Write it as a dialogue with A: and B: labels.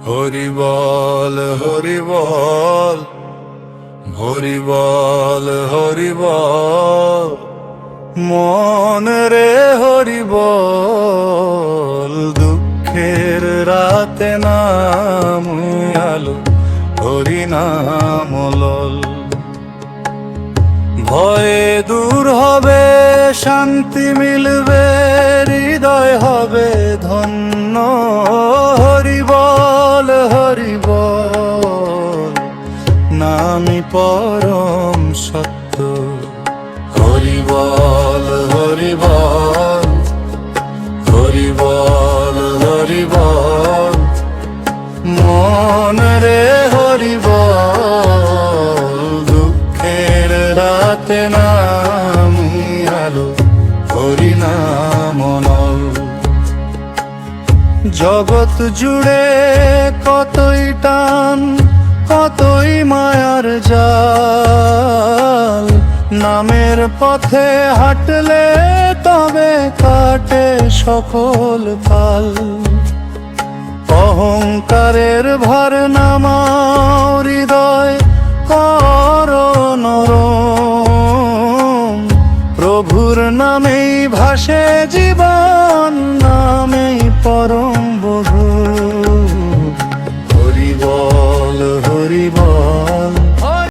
A: হরি বল হরি বল, হরি বল হরি বল, মন রে হরি বল। দুঃখের রাতে নাম আলো, হরি নাম লল। ভয়ে দূর হবে, শান্তি মিলবে, হৃদয় হবে ধন্য। হরি বল হরি বল, নামি পরম সত্য। হরি বল হরি বল, হরি বল হরি বল, মন রে হরি বল। দুঃখের রাতে নামি আলো, হরি নাম লল। জগৎ জুড়ে কতই টান, কতই মায়ার জাল। নামের পথে হাঁটলে তবে কাটে সকল কাল। অহংকারের ভার নামাও, হৃদয় কর নরম। প্রভুর নামেই ভাসে জীবন, নামেই পরম।